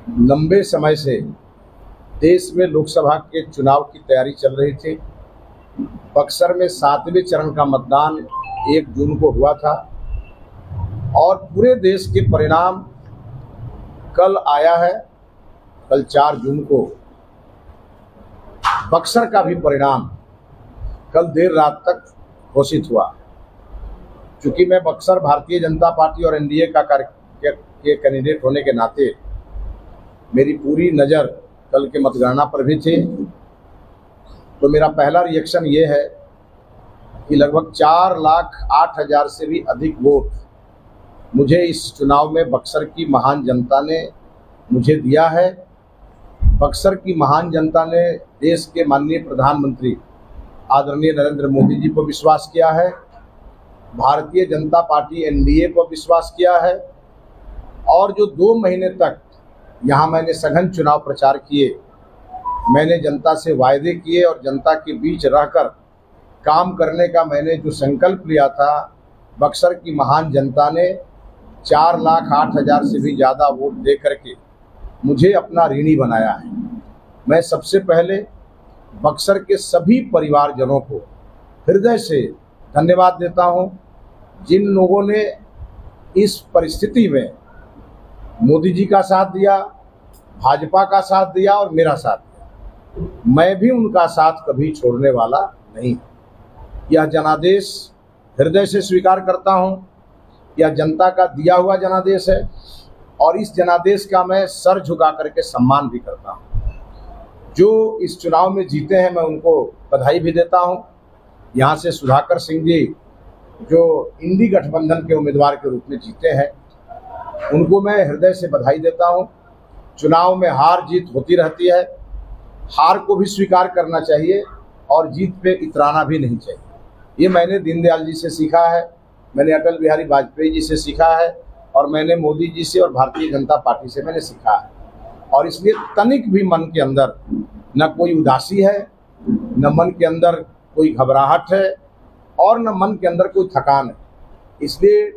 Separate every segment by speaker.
Speaker 1: लंबे समय से देश में लोकसभा के चुनाव की तैयारी चल रही थी। बक्सर में 7वें चरण का मतदान 1 जून को हुआ था और पूरे देश के परिणाम कल आया है। कल 4 जून को बक्सर का भी परिणाम कल देर रात तक घोषित हुआ। चूंकि मैं बक्सर भारतीय जनता पार्टी और एनडीए का के कैंडिडेट होने के नाते मेरी पूरी नज़र कल के मतगणना पर भी थी, तो मेरा पहला रिएक्शन ये है कि लगभग 4,08,000 से भी अधिक वोट मुझे इस चुनाव में बक्सर की महान जनता ने मुझे दिया है। बक्सर की महान जनता ने देश के माननीय प्रधानमंत्री आदरणीय नरेंद्र मोदी जी पर विश्वास किया है, भारतीय जनता पार्टी एनडीए पर विश्वास किया है और जो 2 महीने तक यहाँ मैंने सघन चुनाव प्रचार किए, मैंने जनता से वायदे किए और जनता के बीच रहकर काम करने का मैंने जो संकल्प लिया था, बक्सर की महान जनता ने 4,08,000 से भी ज़्यादा वोट दे करके मुझे अपना ऋणी बनाया है। मैं सबसे पहले बक्सर के सभी परिवारजनों को हृदय से धन्यवाद देता हूं, जिन लोगों ने इस परिस्थिति में मोदी जी का साथ दिया, भाजपा का साथ दिया और मेरा साथ दिया। मैं भी उनका साथ कभी छोड़ने वाला नहीं। यह जनादेश हृदय से स्वीकार करता हूं। यह जनता का दिया हुआ जनादेश है और इस जनादेश का मैं सर झुका करके सम्मान भी करता हूं। जो इस चुनाव में जीते हैं मैं उनको बधाई भी देता हूं। यहाँ से सुधाकर सिंह जी जो इंडी गठबंधन के उम्मीदवार के रूप में जीते हैं, उनको मैं हृदय से बधाई देता हूं। चुनाव में हार जीत होती रहती है, हार को भी स्वीकार करना चाहिए और जीत पे इतराना भी नहीं चाहिए। ये मैंने दीनदयाल जी से सीखा है, मैंने अटल बिहारी वाजपेयी जी से सीखा है और मैंने मोदी जी से और भारतीय जनता पार्टी से मैंने सीखा है। और इसलिए तनिक भी मन के अंदर न कोई उदासी है, न मन के अंदर कोई घबराहट है और न मन के अंदर कोई थकान है। इसलिए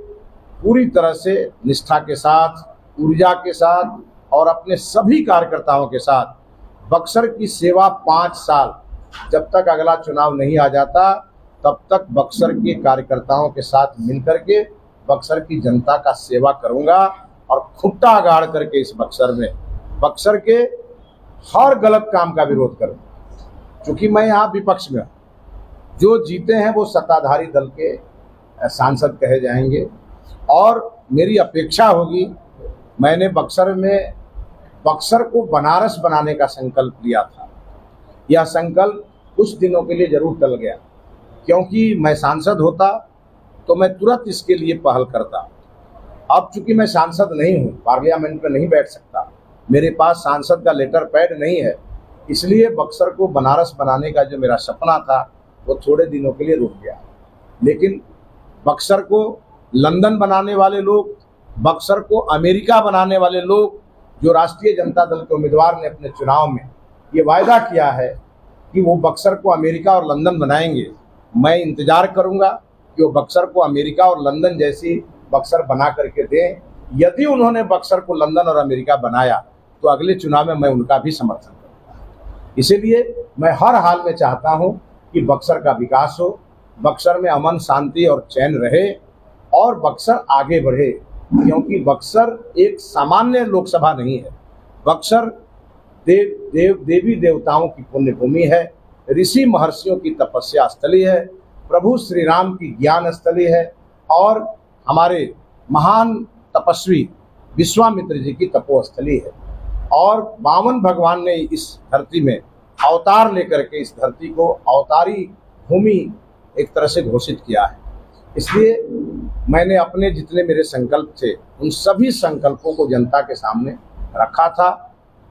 Speaker 1: पूरी तरह से निष्ठा के साथ, ऊर्जा के साथ और अपने सभी कार्यकर्ताओं के साथ बक्सर की सेवा 5 साल, जब तक अगला चुनाव नहीं आ जाता तब तक बक्सर के कार्यकर्ताओं के साथ मिलकर के बक्सर की जनता का सेवा करूंगा और खुट्टा गाड़ करके इस बक्सर में बक्सर के हर गलत काम का विरोध करूंगा। क्योंकि मैं यहाँ विपक्ष में हूँ, जो जीते हैं वो सत्ताधारी दल के सांसद कहे जाएंगे और मेरी अपेक्षा होगी। मैंने बक्सर को बनारस बनाने का संकल्प लिया था। यह संकल्प कुछ दिनों के लिए जरूर टल गया, क्योंकि मैं सांसद होता तो मैं तुरंत इसके लिए पहल करता। अब चूंकि मैं सांसद नहीं हूँ, पार्लियामेंट में नहीं बैठ सकता, मेरे पास सांसद का लेटर पैड नहीं है, इसलिए बक्सर को बनारस बनाने का जो मेरा सपना था वो थोड़े दिनों के लिए रुक गया। लेकिन बक्सर को लंदन बनाने वाले लोग, बक्सर को अमेरिका बनाने वाले लोग, जो राष्ट्रीय जनता दल के उम्मीदवार ने अपने चुनाव में ये वायदा किया है कि वो बक्सर को अमेरिका और लंदन बनाएंगे, मैं इंतजार करूंगा कि वो बक्सर को अमेरिका और लंदन जैसी बक्सर बना करके दें। यदि उन्होंने बक्सर को लंदन और अमेरिका बनाया तो अगले चुनाव में मैं उनका भी समर्थन करूंगा। इसीलिए मैं हर हाल में चाहता हूं कि बक्सर का विकास हो, बक्सर में अमन शांति और चैन रहे और बक्सर आगे बढ़े, क्योंकि बक्सर एक सामान्य लोकसभा नहीं है। बक्सर देवी देवताओं की पुण्य भूमि है, ऋषि महर्षियों की तपस्या स्थली है, प्रभु श्री राम की ज्ञान स्थली है और हमारे महान तपस्वी विश्वामित्र जी की तपोस्थली है। और वामन भगवान ने इस धरती में अवतार लेकर के इस धरती को अवतारी भूमि एक तरह से घोषित किया है। इसलिए मैंने अपने जितने मेरे संकल्प थे उन सभी संकल्पों को जनता के सामने रखा था।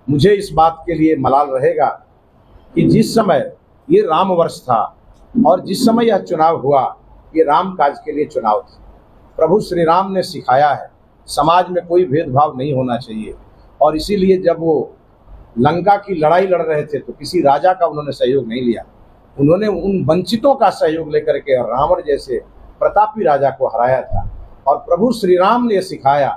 Speaker 1: मुझे इस बात के लिए मलाल रहेगा कि जिस समय ये राम वर्ष था और जिस समय यह चुनाव हुआ, ये राम काज के लिए चुनाव था। प्रभु श्री राम ने सिखाया है समाज में कोई भेदभाव नहीं होना चाहिए और इसीलिए जब वो लंका की लड़ाई लड़ रहे थे तो किसी राजा का उन्होंने सहयोग नहीं लिया, उन्होंने उन वंचितों का सहयोग लेकर के और रावण जैसे प्रतापी राजा को हराया था। और प्रभु श्री राम ने सिखाया,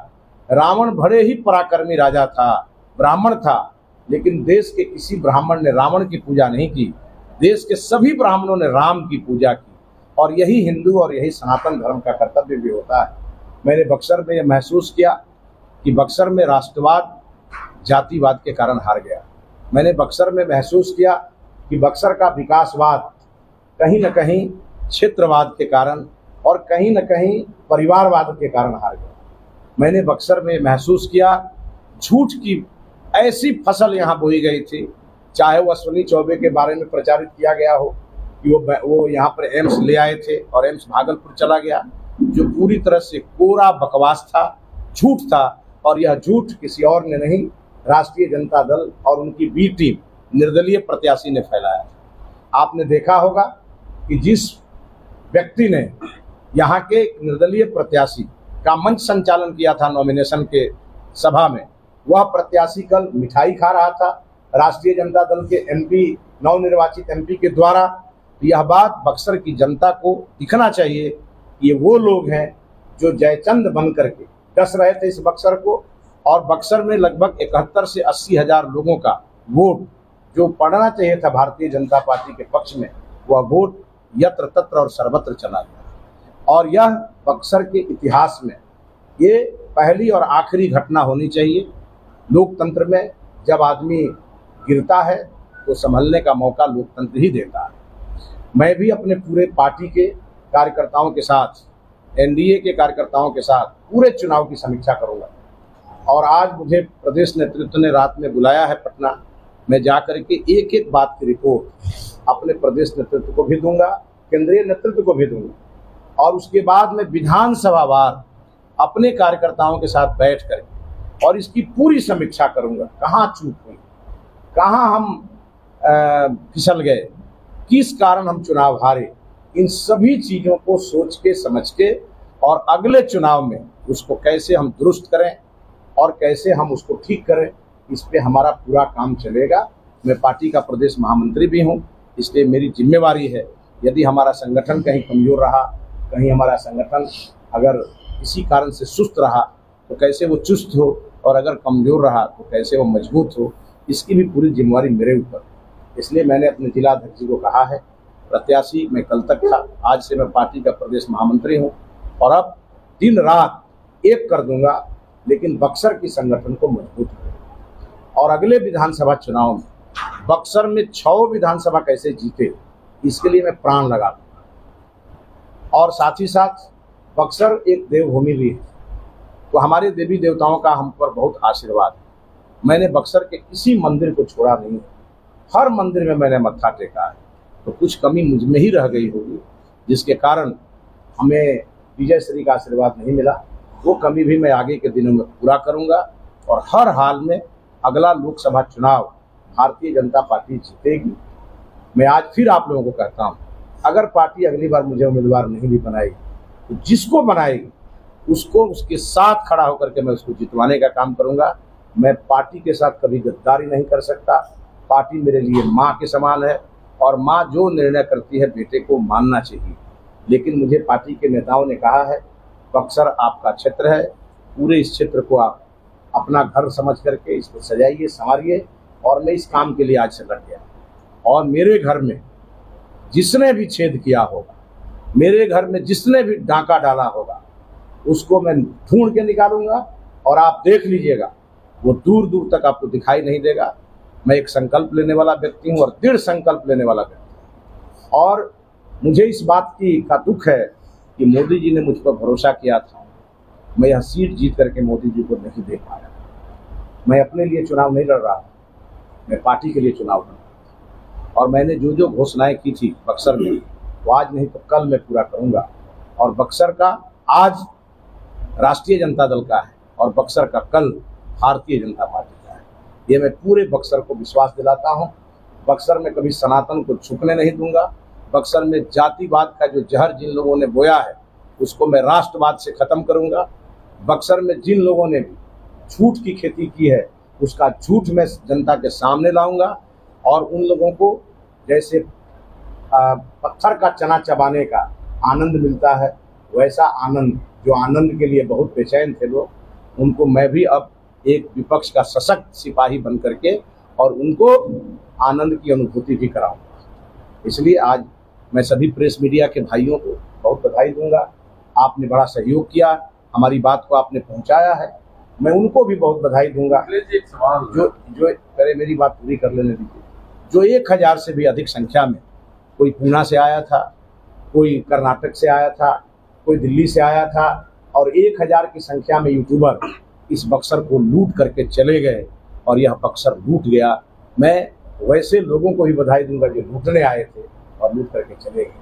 Speaker 1: रावण बड़े ही पराक्रमी राजा था ब्राह्मण था, लेकिन देश के किसी ब्राह्मण ने रावण की पूजा नहीं की। देश के सभी ब्राह्मणों ने राम की पूजा की, और यही हिंदू और यही सनातन धर्म का कर्तव्य भी होता है। मैंने बक्सर में यह महसूस किया कि बक्सर में राष्ट्रवाद जातिवाद के कारण हार गया। मैंने बक्सर में महसूस किया कि बक्सर का विकासवाद कहीं न कहीं क्षेत्रवाद के कारण और कहीं न कहीं परिवारवाद के कारण हार गया। मैंने बक्सर में महसूस किया झूठ की ऐसी फसल यहाँ बोई गई थी, चाहे वो अश्विनी चौबे के बारे में प्रचारित किया गया हो कि वो यहाँ पर एम्स ले आए थे और एम्स भागलपुर चला गया, जो पूरी तरह से कोरा बकवास था, झूठ था। और यह झूठ किसी और ने नहीं, राष्ट्रीय जनता दल और उनकी बी टीम निर्दलीय प्रत्याशी ने फैलाया। आपने देखा होगा कि जिस व्यक्ति ने यहाँ के निर्दलीय प्रत्याशी का मंच संचालन किया था नॉमिनेशन के सभा में, वह प्रत्याशी कल मिठाई खा रहा था राष्ट्रीय जनता दल के एमपी, नवनिर्वाचित एमपी के द्वारा। यह बात बक्सर की जनता को दिखना चाहिए कि ये वो लोग हैं जो जयचंद बन करके डस रहे थे इस बक्सर को, और बक्सर में लगभग 71 से 80 हजार लोगों का वोट जो पड़ना चाहिए था भारतीय जनता पार्टी के पक्ष में, वह वोट यत्र तत्र और सर्वत्र चला गया। और यह बक्सर के इतिहास में ये पहली और आखिरी घटना होनी चाहिए। लोकतंत्र में जब आदमी गिरता है तो संभलने का मौका लोकतंत्र ही देता है। मैं भी अपने पूरे पार्टी के कार्यकर्ताओं के साथ, एनडीए के कार्यकर्ताओं के साथ पूरे चुनाव की समीक्षा करूंगा। और आज मुझे प्रदेश नेतृत्व ने रात में बुलाया है पटना। मैं जाकर के एक एक बात की रिपोर्ट अपने प्रदेश नेतृत्व को भी दूंगा, केंद्रीय नेतृत्व को भी दूंगा, और उसके बाद मैं विधानसभा वार अपने कार्यकर्ताओं के साथ बैठ कर और इसकी पूरी समीक्षा करूंगा। कहाँ चूक हुई, कहाँ हम फिसल गए, किस कारण हम चुनाव हारे, इन सभी चीज़ों को सोच के समझ के और अगले चुनाव में उसको कैसे हम दुरुस्त करें और कैसे हम उसको ठीक करें, इस पे हमारा पूरा काम चलेगा। मैं पार्टी का प्रदेश महामंत्री भी हूं, इसलिए मेरी जिम्मेवारी है, यदि हमारा संगठन कहीं कमज़ोर रहा, कहीं हमारा संगठन अगर किसी कारण से सुस्त रहा तो कैसे वो चुस्त हो, और अगर कमज़ोर रहा तो कैसे वो मजबूत हो, इसकी भी पूरी जिम्मेवारी मेरे ऊपर। इसलिए मैंने अपने जिलाध्यक्ष जी को कहा है, प्रत्याशी मैं कल तक था, आज से मैं पार्टी का प्रदेश महामंत्री हूं, और अब दिन रात एक कर दूंगा, लेकिन बक्सर की संगठन को मजबूत करें। और अगले विधानसभा चुनाव में बक्सर में 6 विधानसभा कैसे जीते, इसके लिए मैं प्राण लगा दूंगा। और साथ ही साथ बक्सर एक देवभूमि भी है, तो हमारे देवी देवताओं का हम पर बहुत आशीर्वाद है। मैंने बक्सर के किसी मंदिर को छोड़ा नहीं, हर मंदिर में मैंने मत्था टेका है। तो कुछ कमी मुझ में ही रह गई होगी, जिसके कारण हमें विजय श्री का आशीर्वाद नहीं मिला। वो कमी भी मैं आगे के दिनों में पूरा करूंगा, और हर हाल में अगला लोकसभा चुनाव भारतीय जनता पार्टी जीतेगी। मैं आज फिर आप लोगों को कहता हूं, अगर पार्टी अगली बार मुझे उम्मीदवार नहीं भी बनाएगी तो जिसको बनाएगी उसको उसके साथ खड़ा होकर के मैं उसको जितवाने का काम करूंगा। मैं पार्टी के साथ कभी गद्दारी नहीं कर सकता। पार्टी मेरे लिए माँ के समान है, और माँ जो निर्णय करती है बेटे को मानना चाहिए। लेकिन मुझे पार्टी के नेताओं ने कहा है, बक्सर आपका क्षेत्र है, पूरे इस क्षेत्र को आप अपना घर समझ करके इसको सजाइए, संवारिए, और मैं इस काम के लिए आज से लग गया। और मेरे घर में जिसने भी छेद किया होगा, मेरे घर में जिसने भी डांका डाला होगा, उसको मैं ढूंढ के निकालूंगा, और आप देख लीजिएगा वो दूर दूर तक आपको दिखाई नहीं देगा। मैं एक संकल्प लेने वाला व्यक्ति हूँ, और दृढ़ संकल्प लेने वाला व्यक्ति हूँ। और मुझे इस बात का दुख है कि मोदी जी ने मुझ पर भरोसा किया था, मैं यह सीट जीत करके मोदी जी को नहीं दे पाया। मैं अपने लिए चुनाव नहीं लड़ रहा, मैं पार्टी के लिए चुनाव लड़ रहा था। और मैंने जो जो घोषणाएं की थी बक्सर में, वो आज नहीं तो कल मैं पूरा करूंगा। और बक्सर का आज राष्ट्रीय जनता दल का है, और बक्सर का कल भारतीय जनता पार्टी का है। ये मैं पूरे बक्सर को विश्वास दिलाता हूँ। बक्सर में कभी सनातन को छुपने नहीं दूंगा। बक्सर में जातिवाद का जो जहर जिन लोगों ने बोया है, उसको मैं राष्ट्रवाद से खत्म करूंगा। बक्सर में जिन लोगों ने भी झूठ की खेती की है, उसका झूठ मैं जनता के सामने लाऊंगा। और उन लोगों को जैसे पत्थर का चना चबाने का आनंद मिलता है, वैसा आनंद, जो आनंद के लिए बहुत बेचैन थे लोग, उनको मैं भी अब एक विपक्ष का सशक्त सिपाही बन करके और उनको आनंद की अनुभूति भी कराऊंगा। इसलिए आज मैं सभी प्रेस मीडिया के भाइयों को बहुत बधाई दूंगा। आपने बड़ा सहयोग किया, हमारी बात को आपने पहुंचाया है, मैं उनको भी बहुत बधाई दूंगा।
Speaker 2: एक सवाल
Speaker 1: जो पहले मेरी बात पूरी कर लेने दीजिए। जो 1000 से भी अधिक संख्या में, कोई पूना से आया था, कोई कर्नाटक से आया था, कोई दिल्ली से आया था, और 1000 की संख्या में यूट्यूबर इस बक्सर को लूट करके चले गए और यह बक्सर लूट गया। मैं वैसे लोगों को भी बधाई दूंगा जो लूटने आए थे और लूट करके चले गए।